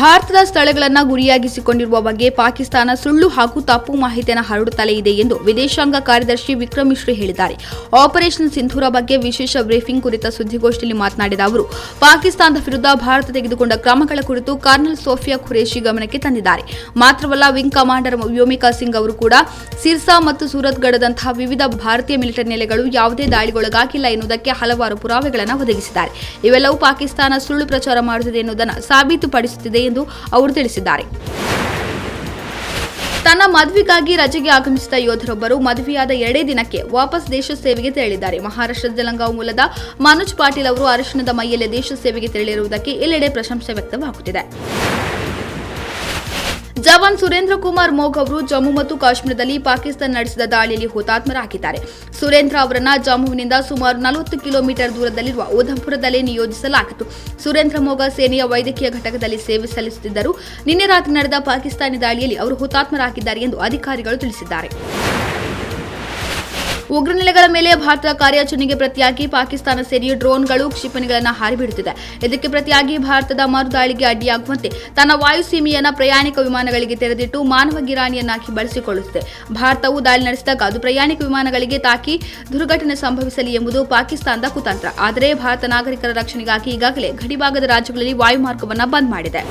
ಭಾರತದ ಸ್ಥಳಗಳನ್ನು ಗುರಿಯಾಗಿಸಿಕೊಂಡಿರುವ ಬಗ್ಗೆ ಪಾಕಿಸ್ತಾನ ಸುಳ್ಳು ಹಾಗೂ ತಪ್ಪು ಮಾಹಿತಿಯನ್ನು ಹರಡುತ್ತಲೇ ಇದೆ ಎಂದು ವಿದೇಶಾಂಗ ಕಾರ್ಯದರ್ಶಿ ವಿಕ್ರಮ್ ಮಿಶ್ರಿ ಹೇಳಿದ್ದಾರೆ. ಆಪರೇಷನ್ ಸಿಂಧೂರ ಬಗ್ಗೆ ವಿಶೇಷ ಬ್ರೀಫಿಂಗ್ ಕುರಿತ ಸುದ್ದಿಗೋಷ್ಠಿಯಲ್ಲಿ ಮಾತನಾಡಿದ ಅವರು, ಪಾಕಿಸ್ತಾನದ ವಿರುದ್ಧ ಭಾರತ ತೆಗೆದುಕೊಂಡ ಕ್ರಮಗಳ ಕುರಿತು ಕರ್ನಲ್ ಸೋಫಿಯಾ ಖುರೇಶಿ ಗಮನಕ್ಕೆ ತಂದಿದ್ದಾರೆ. ಮಾತ್ರವಲ್ಲ, ವಿಂಗ್ ಕಮಾಂಡರ್ ವ್ಯೋಮಿಕಾ ಸಿಂಗ್ ಅವರು ಕೂಡ ಸಿರ್ಸಾ ಮತ್ತು ಸೂರತ್ಗಢದಂತಹ ವಿವಿಧ ಭಾರತೀಯ ಮಿಲಿಟರಿ ನೆಲೆಗಳು ಯಾವುದೇ ದಾಳಿಗೊಳಗಾಗಿಲ್ಲ ಎನ್ನುವುದಕ್ಕೆ ಹಲವಾರು ಪುರಾವೆಗಳನ್ನು ಒದಗಿಸಿದ್ದಾರೆ. ಇವೆಲ್ಲವೂ ಪಾಕಿಸ್ತಾನ ಸುಳ್ಳು ಪ್ರಚಾರ ಮಾಡುತ್ತಿದೆ ಎನ್ನುವುದನ್ನು ಸಾಬೀತುಪಡಿಸುತ್ತಿದೆ ಎಂದು ಅವರು ತಿಳಿಸಿದ್ದಾರೆ. ತನ್ನ ಮದುವೆಗಾಗಿ ರಜೆಗೆ ಆಗಮಿಸಿದ ಯೋಧರೊಬ್ಬರು ಮದುವೆಯಾದ 2 ದಿನಕ್ಕೆ ವಾಪಸ್ ದೇಶ ಸೇವೆಗೆ ತೆರಳಿದ್ದಾರೆ. ಮಹಾರಾಷ್ಟ್ರದ ಜಲಗಾಂವ್ ಮೂಲದ ಮನೋಜ್ ಪಾಟೀಲ್ ಅವರು ಅರಿಶಿಣದ ಮೈಯಲ್ಲೇ ದೇಶ ಸೇವೆಗೆ ತೆರಳಿರುವುದಕ್ಕೆ ಎಲ್ಲೆಡೆ ಪ್ರಶಂಸೆ ವ್ಯಕ್ತವಾಗುತ್ತಿದೆ. ಜವಾನ್ ಸುರೇಂದ್ರ ಕುಮಾರ್ ಮೋಘ್ ಅವರು ಜಮ್ಮು ಮತ್ತು ಕಾಶ್ಮೀರದಲ್ಲಿ ಪಾಕಿಸ್ತಾನ ನಡೆಸಿದ ದಾಳಿಯಲ್ಲಿ ಹುತಾತ್ಮರಾಗಿದ್ದಾರೆ. ಸುರೇಂದ್ರ ಅವರನ್ನು ಜಮ್ಮುವಿನಿಂದ ಸುಮಾರು 40 ಕಿಲೋಮೀಟರ್ ದೂರದಲ್ಲಿರುವ ಉಧಂಪುರದಲ್ಲಿ ನಿಯೋಜಿಸಲಾಗಿತ್ತು. ಸುರೇಂದ್ರ ಮೋಘ ಸೇನೆಯ ವೈದ್ಯಕೀಯ ಘಟಕದಲ್ಲಿ ಸೇವೆ ಸಲ್ಲಿಸುತ್ತಿದ್ದರು. ನಿನ್ನೆ ರಾತ್ರಿ ನಡೆದ ಪಾಕಿಸ್ತಾನಿ ದಾಳಿಯಲ್ಲಿ ಅವರು ಹುತಾತ್ಮರಾಗಿದ್ದಾರೆ ಎಂದು ಅಧಿಕಾರಿಗಳು ತಿಳಿಸಿದ್ದಾರೆ. ಉಗ್ರ ನೆಲೆಗಳ ಮೇಲೆ ಭಾರತದ ಕಾರ್ಯಾಚರಣೆಗೆ ಪ್ರತಿಯಾಗಿ ಪಾಕಿಸ್ತಾನ ಸೇನೆಯು ಡ್ರೋನ್ಗಳು, ಕ್ಷಿಪಣಿಗಳನ್ನು ಹಾರಿಬಿಡುತ್ತಿದೆ. ಇದಕ್ಕೆ ಪ್ರತಿಯಾಗಿ ಭಾರತದ ಮರುದಾಳಿಗೆ ಅಡ್ಡಿಯಾಗುವಂತೆ ತನ್ನ ವಾಯುಸೀಮೆಯನ್ನು ಪ್ರಯಾಣಿಕ ವಿಮಾನಗಳಿಗೆ ತೆರೆದಿಟ್ಟು ಮಾನವ ಗಿರಾಣಿಯನ್ನಾಗಿ ಬಳಸಿಕೊಳ್ಳುತ್ತಿದೆ. ಭಾರತವು ದಾಳಿ ನಡೆಸಿದಾಗ ಅದು ಪ್ರಯಾಣಿಕ ವಿಮಾನಗಳಿಗೆ ತಾಕಿ ದುರ್ಘಟನೆ ಸಂಭವಿಸಲಿ ಎಂಬುದು ಪಾಕಿಸ್ತಾನದ ಕುತಂತ್ರ. ಆದರೆ ಭಾರತ ನಾಗರಿಕರ ರಕ್ಷಣೆಗಾಗಿ ಈಗಾಗಲೇ ಗಡಿಭಾಗದ ರಾಜ್ಯಗಳಲ್ಲಿ ವಾಯುಮಾರ್ಗವನ್ನು ಬಂದ್ ಮಾಡಿದೆ.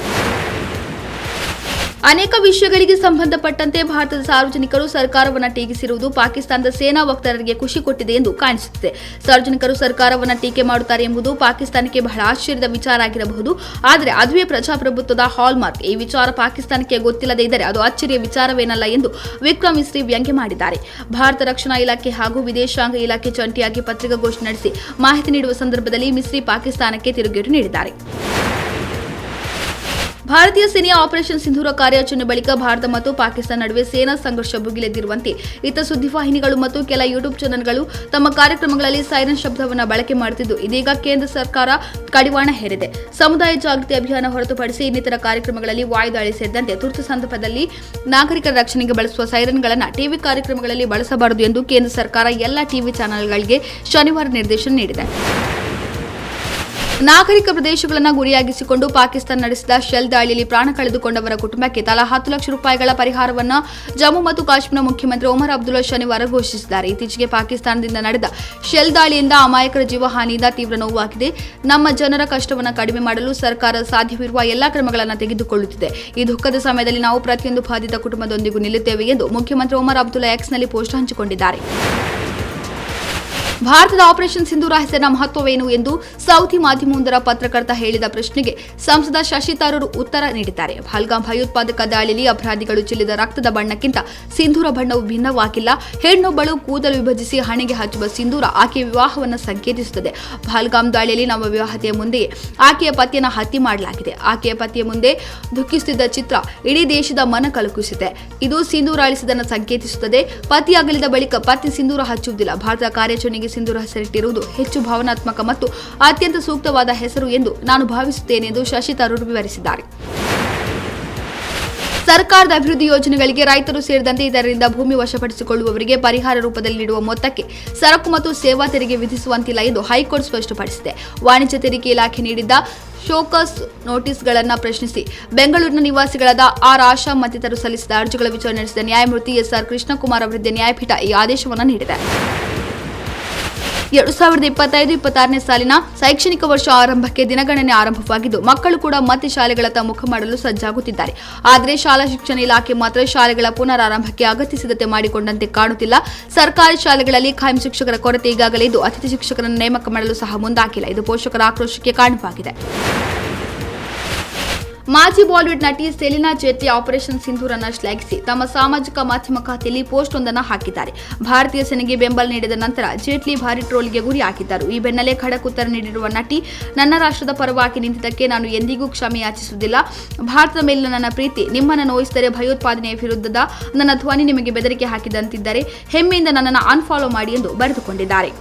ಅನೇಕ ವಿಷಯಗಳಿಗೆ ಸಂಬಂಧಪಟ್ಟಂತೆ ಭಾರತದ ಸಾರ್ವಜನಿಕರು ಸರ್ಕಾರವನ್ನು ಟೀಕಿಸಿರುವುದು ಪಾಕಿಸ್ತಾನದ ಸೇನಾ ವಕ್ತಾರರಿಗೆ ಖುಷಿ ಕೊಟ್ಟಿದೆ ಎಂದು ಕಾಣಿಸುತ್ತಿದೆ. ಸಾರ್ವಜನಿಕರು ಸರ್ಕಾರವನ್ನು ಟೀಕೆ ಮಾಡುತ್ತಾರೆ ಎಂಬುದು ಪಾಕಿಸ್ತಾನಕ್ಕೆ ಬಹಳ ಆಶ್ಚರ್ಯದ ವಿಚಾರ ಆಗಿರಬಹುದು. ಆದರೆ ಅದುವೇ ಪ್ರಜಾಪ್ರಭುತ್ವದ ಹಾಲ್ಮಾರ್ಕ್. ಈ ವಿಚಾರ ಪಾಕಿಸ್ತಾನಕ್ಕೆ ಗೊತ್ತಿಲ್ಲದೇ ಇದ್ದರೆ ಅದು ಅಚ್ಚರಿಯ ವಿಚಾರವೇನಲ್ಲ ಎಂದು ವಿಕ್ರಮ್ ಮಿಸ್ರಿ ವ್ಯಂಗ್ಯ ಮಾಡಿದ್ದಾರೆ. ಭಾರತ ರಕ್ಷಣಾ ಇಲಾಖೆ ಹಾಗೂ ವಿದೇಶಾಂಗ ಇಲಾಖೆ ಜಂಟಿಯಾಗಿ ಪತ್ರಿಕಾಗೋಷ್ಠಿ ನಡೆಸಿ ಮಾಹಿತಿ ನೀಡುವ ಸಂದರ್ಭದಲ್ಲಿ ಮಿಸ್ರಿ ಪಾಕಿಸ್ತಾನಕ್ಕೆ ತಿರುಗೇಟು ನೀಡಿದ್ದಾರೆ. ಭಾರತೀಯ ಸೇನೆಯ ಆಪರೇಷನ್ ಸಿಂಧೂರ ಕಾರ್ಯಾಚರಣೆ ಬಳಿಕ ಭಾರತ ಮತ್ತು ಪಾಕಿಸ್ತಾನ ನಡುವೆ ಸೇನಾ ಸಂಘರ್ಷ ಭುಗಿಲೆದ್ದಿರುವಂತೆ ಇತರ ಸುದ್ದಿವಾಹಿನಿಗಳು ಮತ್ತು ಕೆಲ ಯೂಟ್ಯೂಬ್ ಚಾನೆಲ್ಗಳು ತಮ್ಮ ಕಾರ್ಯಕ್ರಮಗಳಲ್ಲಿ ಸೈರನ್ ಶಬ್ದವನ್ನು ಬಳಕೆ ಮಾಡುತ್ತಿದ್ದು, ಇದೀಗ ಕೇಂದ್ರ ಸರ್ಕಾರ ಕಡಿವಾಣ ಹೇರಿದೆ. ಸಮುದಾಯ ಜಾಗೃತಿ ಅಭಿಯಾನ ಹೊರತುಪಡಿಸಿ ಇನ್ನಿತರ ಕಾರ್ಯಕ್ರಮಗಳಲ್ಲಿ ವಾಯುದಾಳಿ ಸೇರಿದಂತೆ ತುರ್ತು ಸಂದರ್ಭದಲ್ಲಿ ನಾಗರಿಕರ ರಕ್ಷಣೆಗೆ ಬಳಸುವ ಸೈರನ್ಗಳನ್ನು ಟಿವಿ ಕಾರ್ಯಕ್ರಮಗಳಲ್ಲಿ ಬಳಸಬಾರದು ಎಂದು ಕೇಂದ್ರ ಸರ್ಕಾರ ಎಲ್ಲ ಟಿವಿ ಚಾನೆಲ್ಗಳಿಗೆ ಶನಿವಾರ ನಿರ್ದೇಶನ ನೀಡಿದೆ. ನಾಗರಿಕ ಪ್ರದೇಶಗಳನ್ನು ಗುರಿಯಾಗಿಸಿಕೊಂಡು ಪಾಕಿಸ್ತಾನ ನಡೆಸಿದ ಶೆಲ್ ದಾಳಿಯಲ್ಲಿ ಪ್ರಾಣ ಕಳೆದುಕೊಂಡವರ ಕುಟುಂಬಕ್ಕೆ ತಲಾ 10 ಲಕ್ಷ ರೂಪಾಯಿಗಳ ಪರಿಹಾರವನ್ನು ಜಮ್ಮು ಮತ್ತು ಕಾಶ್ಮೀರ ಮುಖ್ಯಮಂತ್ರಿ ಒಮರ್ ಅಬ್ದುಲ್ಲಾ ಶನಿವಾರ ಘೋಷಿಸಿದ್ದಾರೆ. ಇತ್ತೀಚೆಗೆ ಪಾಕಿಸ್ತಾನದಿಂದ ನಡೆದ ಶೆಲ್ ದಾಳಿಯಿಂದ ಅಮಾಯಕರ ಜೀವಹಾನಿಯಿಂದ ತೀವ್ರ ನೋವಾಗಿದೆ. ನಮ್ಮ ಜನರ ಕಷ್ಟವನ್ನು ಕಡಿಮೆ ಮಾಡಲು ಸರ್ಕಾರ ಸಾಧ್ಯವಿರುವ ಎಲ್ಲಾ ಕ್ರಮಗಳನ್ನು ತೆಗೆದುಕೊಳ್ಳುತ್ತಿದೆ. ಈ ದುಃಖದ ಸಮಯದಲ್ಲಿ ನಾವು ಪ್ರತಿಯೊಂದು ಬಾಧಿತ ಕುಟುಂಬದೊಂದಿಗೂ ನಿಲ್ಲುತ್ತೇವೆ ಎಂದು ಮುಖ್ಯಮಂತ್ರಿ ಒಮರ್ ಅಬ್ದುಲ್ಲಾ ಎಕ್ಸ್ನಲ್ಲಿ ಪೋಸ್ಟ್ ಹಂಚಿಕೊಂಡಿದ್ದಾರೆ. ಭಾರತದ ಆಪರೇಷನ್ ಸಿಂಧೂರ ಹೆಸರಿನ ಮಹತ್ವವೇನು ಎಂದು ಸೌದಿ ಮಾಧ್ಯಮವೊಂದರ ಪತ್ರಕರ್ತ ಹೇಳಿದ ಪ್ರಶ್ನೆಗೆ ಸಂಸದ ಶಶಿ ತರೂರ್ ಉತ್ತರ ನೀಡಿದ್ದಾರೆ. ಪಹಲ್ಗಾಮ್ ಭಯೋತ್ಪಾದಕ ದಾಳಿಯಲ್ಲಿ ಅಪರಾಧಿಗಳು ಚೆಲ್ಲಿದ ರಕ್ತದ ಬಣ್ಣಕ್ಕಿಂತ ಸಿಂಧೂರ ಬಣ್ಣವು ಭಿನ್ನವಾಗಿಲ್ಲ. ಹೆಣ್ಣೊಬ್ಬಳು ಕೂದಲು ವಿಭಜಿಸಿ ಹಣೆಗೆ ಹಚ್ಚುವ ಸಿಂಧೂರ ಆಕೆಯ ವಿವಾಹವನ್ನು ಸಂಕೇತಿಸುತ್ತದೆ. ಪಹಲ್ಗಾಮ್ ದಾಳಿಯಲ್ಲಿ ನಮ್ಮ ವಿವಾಹತೆಯ ಮುಂದೆಯೇ ಆಕೆಯ ಪತಿಯನ್ನು ಹತ್ಯೆ ಮಾಡಲಾಗಿದೆ. ಆಕೆಯ ಪತಿಯ ಮುಂದೆ ದುಃಖಿಸುತ್ತಿದ್ದ ಚಿತ್ರ ಇಡೀ ದೇಶದ ಮನ ಕಲಕಿಸಿದೆ. ಇದು ಸಿಂಧೂರ ಅಳಿಸಿದ್ದನ್ನು ಸಂಕೇತಿಸುತ್ತದೆ. ಪತಿ ಅಗಲಿದ ಬಳಿಕ ಪತಿ ಸಿಂಧೂರ ಹಚ್ಚುವುದಿಲ್ಲ. ಭಾರತದ ಕಾರ್ಯಾಚರಣೆಗೆ ಸಿಂಧೂರ ಹೆಸರಿಟ್ಟಿರುವುದು ಹೆಚ್ಚು ಭಾವನಾತ್ಮಕ ಮತ್ತು ಅತ್ಯಂತ ಸೂಕ್ತವಾದ ಹೆಸರು ಎಂದು ನಾನು ಭಾವಿಸುತ್ತೇನೆ ಎಂದು ಶಶಿ ತರೂರ್ ವಿವರಿಸಿದ್ದಾರೆ. ಸರ್ಕಾರದ ಅಭಿವೃದ್ಧಿ ಯೋಜನೆಗಳಿಗೆ ರೈತರು ಸೇರಿದಂತೆ ಇದರಿಂದ ಭೂಮಿ ವಶಪಡಿಸಿಕೊಳ್ಳುವವರಿಗೆ ಪರಿಹಾರ ರೂಪದಲ್ಲಿ ನೀಡುವ ಮೊತ್ತಕ್ಕೆ ಸರಕು ಮತ್ತು ಸೇವಾ ತೆರಿಗೆ ವಿಧಿಸುವಂತಿಲ್ಲ ಎಂದು ಹೈಕೋರ್ಟ್ ಸ್ಪಷ್ಟಪಡಿಸಿದೆ. ವಾಣಿಜ್ಯ ತೆರಿಗೆ ಇಲಾಖೆ ನೀಡಿದ್ದ ಶೋಕಾಸ್ ನೋಟಿಸ್ಗಳನ್ನು ಪ್ರಶ್ನಿಸಿ ಬೆಂಗಳೂರಿನ ನಿವಾಸಿಗಳಾದ ಆರ್ ಆಶಾ ಮತ್ತಿತರರು ಸಲ್ಲಿಸಿದ ಅರ್ಜಿಗಳ ವಿಚಾರಣೆ ನಡೆಸಿದ ನ್ಯಾಯಮೂರ್ತಿ ಎಸ್ಆರ್ ಕೃಷ್ಣಕುಮಾರ್ ಅವರಿದ್ದ ನ್ಯಾಯಪೀಠ ಈ ಆದೇಶವನ್ನು ನೀಡಿದೆ. 2025-26ನೇ ಸಾಲಿನ ಶೈಕ್ಷಣಿಕ ವರ್ಷ ಆರಂಭಕ್ಕೆ ದಿನಗಣನೆ ಆರಂಭವಾಗಿದ್ದು, ಮಕ್ಕಳು ಕೂಡ ಮತ್ತೆ ಶಾಲೆಗಳತ್ತ ಮುಖ ಮಾಡಲು ಸಜ್ಜಾಗುತ್ತಿದ್ದಾರೆ. ಆದರೆ ಶಾಲಾ ಶಿಕ್ಷಣ ಇಲಾಖೆ ಮಾತ್ರ ಶಾಲೆಗಳ ಪುನರಾರಂಭಕ್ಕೆ ಅಗತ್ಯ ಸಿದ್ಧತೆ ಮಾಡಿಕೊಂಡಂತೆ ಕಾಣುತ್ತಿಲ್ಲ. ಸರ್ಕಾರಿ ಶಾಲೆಗಳಲ್ಲಿ ಖಾಯಂ ಶಿಕ್ಷಕರ ಕೊರತೆ ಈಗಾಗಲೇ ಇದ್ದು, ಅತಿಥಿ ಶಿಕ್ಷಕರನ್ನು ನೇಮಕ ಮಾಡಲು ಸಹ ಮುಂದಾಗಿಲ್ಲ. ಇದು ಪೋಷಕರ ಆಕ್ರೋಶಕ್ಕೆ ಕಾರಣವಾಗಿದೆ. ಮಾಜಿ ಬಾಲಿವುಡ್ ನಟಿ ಸೆಲಿನಾ ಜೇಟ್ಲಿ ಆಪರೇಷನ್ ಸಿಂಧೂರನ್ನು ಶ್ಲಾಘಿಸಿ ತಮ್ಮ ಸಾಮಾಜಿಕ ಮಾಧ್ಯಮ ಖಾತೆಯಲ್ಲಿ ಪೋಸ್ಟ್ ಒಂದನ್ನು ಹಾಕಿದ್ದಾರೆ. ಭಾರತೀಯ ಸೇನೆಗೆ ಬೆಂಬಲ ನೀಡಿದ ನಂತರ ಜೇಟ್ಲಿ ಭಾರಿ ಟ್ರೋಲ್ಗೆ ಗುರಿಯಾಗಿದ್ದರು. ಈ ಬೆನ್ನಲ್ಲೇ ಖಡಕ್ ಉತ್ತರ ನೀಡಿರುವ ನಟಿ, ನನ್ನ ರಾಷ್ಟ್ರದ ಪರವಾಗಿ ನಿಂತಿದ್ದಕ್ಕೆ ನಾನು ಎಂದಿಗೂ ಕ್ಷಮೆ ಯಾಚಿಸುವುದಿಲ್ಲ. ಭಾರತದ ಮೇಲಿನ ನನ್ನ ಪ್ರೀತಿ ನಿಮ್ಮನ್ನು ನೋಯಿಸಿದರೆ, ಭಯೋತ್ಪಾದನೆಯ ವಿರುದ್ಧದ ನನ್ನ ಧ್ವನಿ ನಿಮಗೆ ಬೆದರಿಕೆ ಹಾಕಿದಂತಿದ್ದರೆ ಹೆಮ್ಮೆಯಿಂದ ನನ್ನನ್ನು ಅನ್ಫಾಲೋ ಮಾಡಿ ಎಂದು ಬರೆದುಕೊಂಡಿದ್ದಾರೆ.